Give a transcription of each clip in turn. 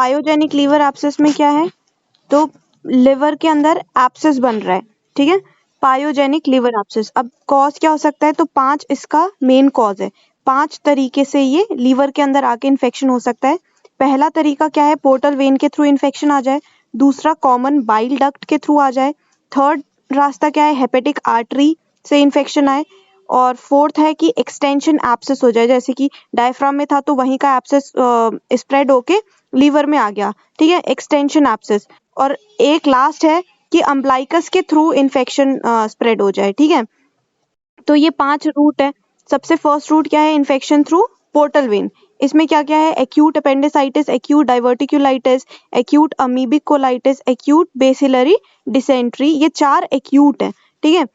Pyogenic liver abscess में क्या है, तो लिवर के अंदर एब्सेस बन रहा है, ठीक है, पायोजेनिक लिवर एब्सेस। अब कॉज क्या हो सकता है, तो 5 इसका मेन कॉज है। 5 तरीके से ये लीवर के अंदर आके इन्फेक्शन हो सकता है। पहला तरीका क्या है, पोर्टल वेन के थ्रू इन्फेक्शन आ जाए। दूसरा कॉमन बाइल डक्ट के थ्रू आ जाए। थर्ड रास्ता क्या है, हेपेटिक आर्टरी से इन्फेक्शन आए। और फोर्थ है कि एक्सटेंशन एब्सेस हो जाए, जैसे कि डायफ्राम में था तो वहीं का एब्सेस स्प्रेड होके लीवर में आ गया, ठीक है, एक्सटेंशन एब्सेस। और एक लास्ट है कि अम्बलाइकस के थ्रू इन्फेक्शन स्प्रेड हो जाए, ठीक है। तो ये 5 रूट है। सबसे फर्स्ट रूट क्या है, इन्फेक्शन थ्रू पोर्टल वेन। इसमें क्या क्या है, acute appendicitis, acute diverticulitis, acute amoebic colitis, acute bacillary dysentery, ये 4 एक्यूट है, ठीक है।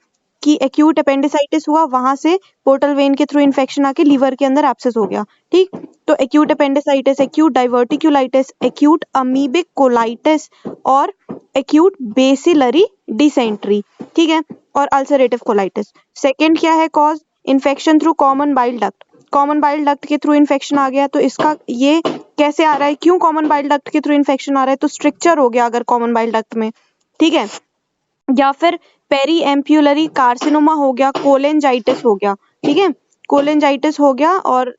कि एक्यूट अपेंडिसाइटिस हुआ, वहां से पोर्टल वेन के थ्रू इन्फेक्शन आके लीवर के अंदर एब्सेस हो गया, ठीक। तो acute appendicitis, acute diverticulitis, acute amoebic colitis और एक्यूट बेसिलरी डिसेंट्री, ठीक है, और अल्सरेटिव कोलाइटिस। सेकेंड क्या है cause, infection through common bile duct. Common bile duct के थ्रू इन्फेक्शन आ गया, तो इसका ये कैसे आ रहा है, क्यों कॉमन बाइल डक्ट के थ्रू इन्फेक्शन आ रहा है, तो स्ट्रिक्चर हो गया अगर कॉमन बाइल डक्ट में, ठीक है। या फिर पेरी एम्प्यूलरी कार्सिनोमा हो गया, कोलेंजाइटिस हो गया, ठीक है, कोलेंजाइटिस हो गया। और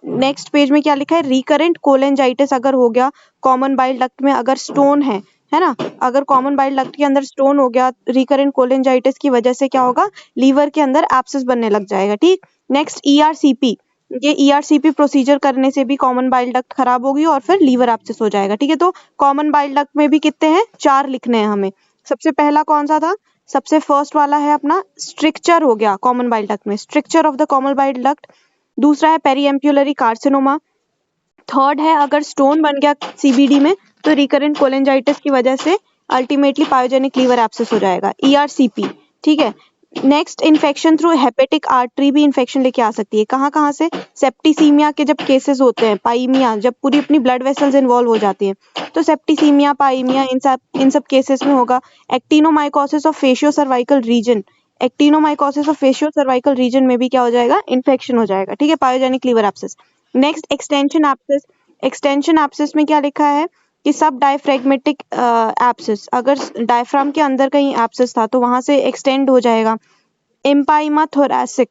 नेक्स्ट पेज में क्या लिखा है, रिकरेंट कोलेंजाइटिस अगर हो गया, कॉमन बाइल डक्ट में अगर स्टोन है ना, अगर कॉमन बाइल डक्ट के अंदर स्टोन हो गया रिकरेंट कोलेंजाइटिस की वजह से क्या होगा, लीवर के अंदर एब्सेस बनने लग जाएगा, ठीक। नेक्स्ट ईआरसीपी, ये ईआरसीपी प्रोसीजर करने से भी कॉमन बाइल डक्ट खराब होगी और फिर लीवर एब्सेस हो जाएगा, ठीक है। तो कॉमन बाइल डक्ट में भी कितने हैं, 4 लिखने हैं हमें। सबसे पहला कौन सा था, सबसे फर्स्ट वाला है अपना स्ट्रिक्चर हो गया कॉमन बाइल डक्ट में, stricture of the common bile duct. दूसरा है पेरीएम्प्यूलरी कार्सिनोमा। थर्ड है अगर स्टोन बन गया सीबीडी में, तो रिकरेंट कोलेंजाइटिस की वजह से अल्टीमेटली पायोजेनिक लीवर एब्सेस हो जाएगा, ईआरसीपी, ठीक है। Next infection through hepatic artery भी इन्फेक्शन लेके आ सकती है, कहाँ कहाँ से, सेप्टिसीमिया के जब केसेस होते हैं, पाइमिया, जब पूरी अपनी ब्लड वेसल्स इन्वॉल्व हो जाती हैं, तो सेप्टिसीमिया, पाइमिया, इन सब केसेस में होगा। Actinomycosis of facio cervical region, actinomycosis of facio cervical region में भी क्या हो जाएगा, इन्फेक्शन हो जाएगा, ठीक है, pyogenic liver abscess. Next extension abscess, extension abscess में क्या लिखा है कि सब डायफ्रेगमेटिक एब्सेस, अगर डायफ्राम के अंदर कहीं एब्सेस था तो वहां से एक्सटेंड हो जाएगा। एम्पाइमा थोरैसिक,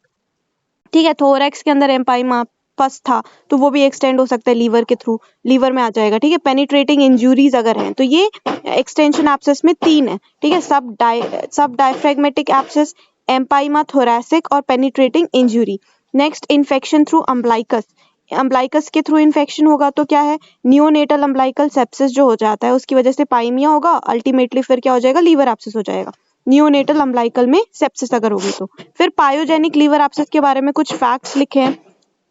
ठीक है, थोरैक्स के अंदर एम्पाइमा पस था तो वो भी एक्सटेंड हो सकता है लीवर के थ्रू, लीवर में आ जाएगा, ठीक है। पेनिट्रेटिंग इंजुरीज अगर हैं तो ये एक्सटेंशन एब्सेस में 3 है, ठीक है, subdiaphragmatic abscess, empyema thoracic और penetrating injury. Next infection through umbilicus, umbilicus के थ्रू इन्फेक्शन होगा तो क्या है, नियोनेटल अम्बलाइकल सेप्सिस जो हो जाता है उसकी वजह से पाइमिया होगा, अल्टीमेटली फिर क्या हो जाएगा, लीवर एब्सेस हो जाएगा, नियोनेटल अम्बलाइकल में सेप्सिस अगर होगी तो। फिर पायोजेनिक लीवर एब्सेस के बारे में कुछ फैक्ट्स लिखे हैं।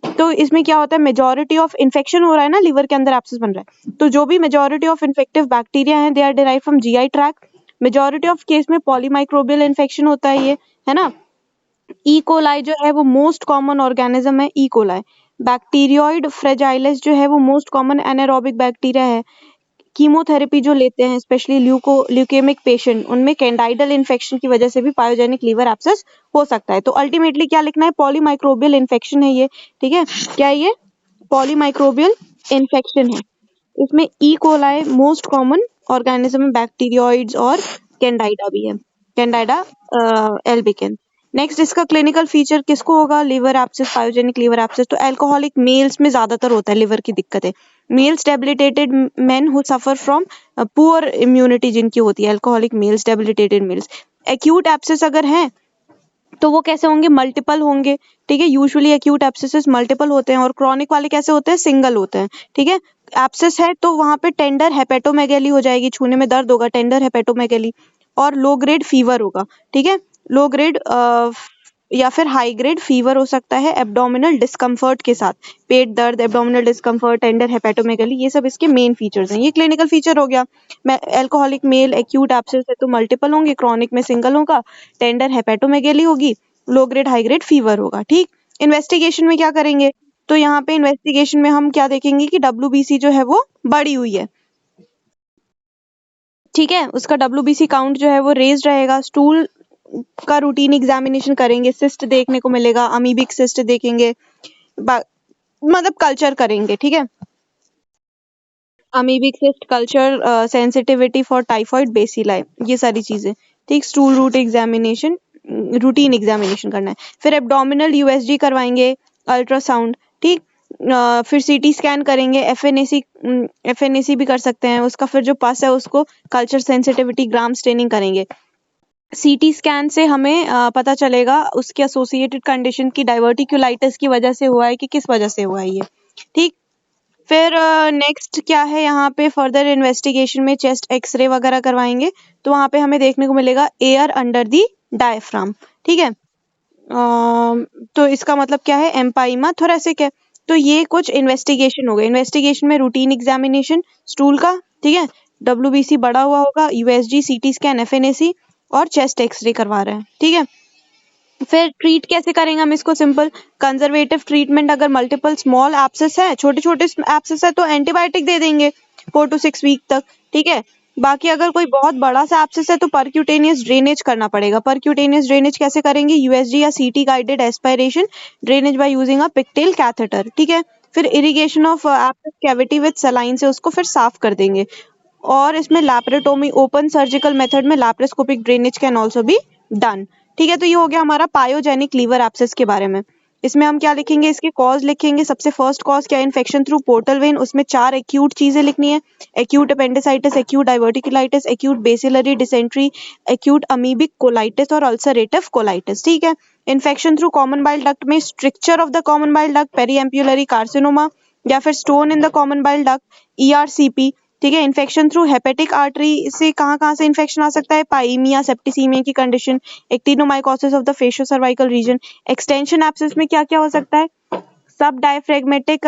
तो इसमें क्या होता है, मेजॉरिटी ऑफ इन्फेक्शन हो रहा है ना, लीवर के अंदर एब्सेस बन रहा है, तो जो भी मेजॉरिटी ऑफ इन्फेक्टिव बैक्टीरिया हैं they are derived from GI tract. Majority of case में पॉलीमाइक्रोबियल इन्फेक्शन होता है ना। ई कोलाई जो है वो मोस्ट कॉमन ऑर्गेनिज्म है, ई कोलाई। बैक्टीरियोइड फ्रेजाइलिस जो है वो मोस्ट कॉमन एनारोबिक बैक्टीरिया है। कीमोथेरेपी जो लेते हैं स्पेशली ल्यूकेमिक पेशेंट, उनमें कैंडाइडल इन्फेक्शन की वजह से भी पायोजेनिक लीवर एब्सेस हो सकता है। तो अल्टीमेटली क्या लिखना है, पॉलीमाइक्रोबियल इन्फेक्शन है ये, ठीक है, क्या है ये, पॉलीमाइक्रोबियल इन्फेक्शन है। इसमें E coli most common organism, bacteroides और कैंडाइडा भी है, कैंडाइडा एल्बिकेन। नेक्स्ट इसका क्लिनिकल फीचर किसको होगा, liver abscess, pyogenic liver abscess. तो अल्कोहलिक मेल्स में ज्यादातर होता है लिवर की दिक्कतें, males debilitated men who suffer from poor immunity जिनकी होती है, alcoholic males, debilitated males. Acute abscess अगर हैं तो वो कैसे होंगे, मल्टीपल होंगे, ठीक है, यूजुअली एक्यूट एब्सेसेस मल्टीपल होते हैं। और क्रॉनिक वाले कैसे होते हैं, सिंगल होते हैं, ठीक है। एब्सेस है तो वहां पे टेंडर हेपेटोमेगेली हो जाएगी, छूने में दर्द होगा, टेंडर हेपेटोमेगेली, और लो ग्रेड फीवर होगा, ठीक है, लो ग्रेड या फिर हाई ग्रेड फीवर हो सकता है एब्डोमिनल डिस्कम्फर्ट के साथ, पेट दर्द, एब्डोमिनल डिस्कम्फर्ट, टेंडर हेपेटोमेगेली, ये सब इसके मेन फीचर्स हैं। ये क्लिनिकल फीचर हो गया। अल्कोहलिक मेल एक्यूट एब्सेस है तो मल्टीपल होंगे, क्रॉनिक में सिंगल होगा, टेंडर हेपेटोमेगेली होगी, low grade high grade fever होगा, ठीक। इन्वेस्टिगेशन में क्या करेंगे, तो यहाँ पे इन्वेस्टिगेशन में हम क्या देखेंगे कि WBC जो है वो बढ़ी हुई है, ठीक है, उसका WBC काउंट जो है वो रेज रहेगा। स्टूल का रूटीन एग्जामिनेशन करेंगे, सिस्ट देखने को मिलेगा, अमीबिक सिस्ट देखेंगे, मतलब कल्चर करेंगे, ठीक है। Amoebic cyst culture, sensitivity for typhoid, bacilli, ये सारी चीजें। ठीक, stool route examination, routine examination करना है। फिर एब्डोमिनल यूएसजी करवाएंगे, अल्ट्रासाउंड। ठीक, फिर सीटी स्कैन करेंगे, एफएनएसी भी कर सकते हैं उसका। फिर जो पस है उसको कल्चर सेंसिटिविटी ग्राम स्टेनिंग करेंगे। सीटी स्कैन से हमें पता चलेगा उसके एसोसिएटेड कंडीशन की डाइवर्टिक्युलाइटिस की वजह से हुआ है कि किस वजह से हुआ है ये। ठीक, फिर नेक्स्ट क्या है, यहाँ पे फर्दर इन्वेस्टिगेशन में चेस्ट एक्सरे वगैरह करवाएंगे, तो वहां पे हमें देखने को मिलेगा एयर अंडर दी डायफ्राम। ठीक है, तो इसका मतलब क्या है, एम्पाइमा थोरेसिक है। तो ये कुछ इन्वेस्टिगेशन हो गए। इन्वेस्टिगेशन में रूटीन एग्जामिनेशन स्टूल का, ठीक है, डब्ल्यूबीसी बढ़ा हुआ होगा, यूएसजी, सीटी स्कैन, एफएनएसी और चेस्ट एक्सरे करवा रहे हैं। ठीक है, फिर ट्रीट कैसे करेंगे हम इसको, सिंपल कंजर्वेटिव ट्रीटमेंट। अगर मल्टीपल स्मॉल एब्सेस है, छोटे छोटे एब्सेस है, तो एंटीबायोटिक दे देंगे 4 to 6 वीक तक। ठीक है, बाकी अगर कोई बहुत बड़ा सा एब्सेस है तो परक्यूटेनियस ड्रेनेज करना पड़ेगा। परक्यूटेनियस ड्रेनेज कैसे करेंगे, यूएसजी या CT guided aspiration drainage by using a pigtail catheter. ठीक है, फिर irrigation of abscess cavity with saline से उसको फिर साफ कर देंगे। और इसमें लैप्रोटोमी, ओपन सर्जिकल मेथड में laparoscopic drainage can also be done. ठीक है, तो ये हो गया हमारा पायोजेनिक लीवर एब्सेस के बारे में। इसमें हम क्या लिखेंगे, इसके कॉज लिखेंगे। सबसे फर्स्ट कॉज क्या है, इन्फेक्शन थ्रू पोर्टल वेन। उसमें 4 एक्यूट चीजें लिखनी है, acute appendicitis, acute diverticulitis, acute bacillary dysentery, acute amoebic colitis और अल्सरेटिव कोलाइटिस। ठीक है, infection through common bile duct में stricture of the common bile duct, periampullary carcinoma या फिर stone in the common bile duct, ERCP. ठीक है, infection through hepatic artery से कहाँ से इन्फेक्शन आ सकता है, पाइमिया, सेप्टिसीमिया की condition, actinomycosis of the facio cervical region. Extension abscess में क्या क्या हो सकता है, subdiaphragmatic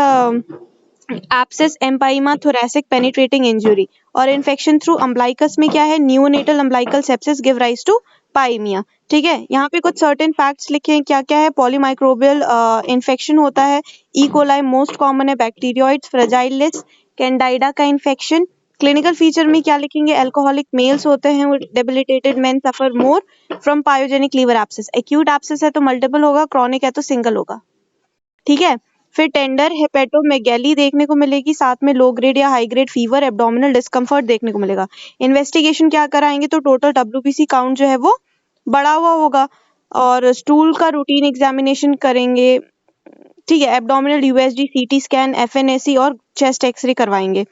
abscess, empyema, thoracic penetrating injury. और इन्फेक्शन थ्रू अम्ब्लाइकस में क्या है, neonatal umbilical sepsis give rise to pyaemia. ठीक है, यहाँ पे कुछ सर्टेन फैक्ट्स लिखे हैं, क्या क्या है, पॉलीमाइक्रोबियल इन्फेक्शन होता है, ई कोलाई मोस्ट कॉमन है, बैक्टीरियोइड्स, फ्रेजाइलिस, कैंडाइडा का इन्फेक्शन। क्लिनिकल फीचर में क्या लिखेंगे, अल्कोहलिक मेल्स होते हैं, debilitated men suffer more from pyogenic liver abscess. Acute abscess है तो मल्टीपल होगा, क्रॉनिक है तो सिंगल होगा। ठीक है, फिर टेंडर हेपेटोमेगैली देखने को मिलेगी, साथ में लो ग्रेड या high grade fever, abdominal discomfort देखने को मिलेगा। इन्वेस्टिगेशन क्या कराएंगे, तो टोटल डब्ल्यूबीसी काउंट जो है वो बढ़ा हुआ होगा, और स्टूल का रूटीन एग्जामिनेशन करेंगे। ठीक है, abdominal USG, CT scan, FNAC और चेस्ट एक्सरे करवाएंगे।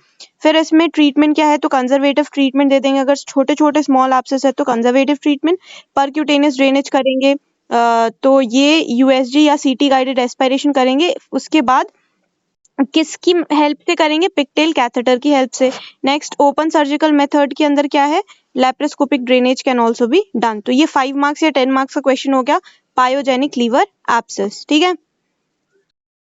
फिर इसमें ट्रीटमेंट क्या है, तो कंजर्वेटिव ट्रीटमेंट दे देंगे। अगर छोटे छोटे स्मॉल एब्सेस है तो कंजर्वेटिव ट्रीटमेंट, परक्यूटेनियस ड्रेनेज करेंगे, तो ये यूएसजी या सीटी गाइडेड एस्पिरेशन करेंगे। उसके बाद किसकी हेल्प से करेंगे, पिक्टेल कैथेटर की हेल्प से। नेक्स्ट, ओपन सर्जिकल मेथड के अंदर क्या है, laparoscopic drainage can also be done. तो ये 5 मार्क्स या 10 मार्क्स का क्वेश्चन हो गया, पायोजेनिक लीवर एब्सेस। ठीक है,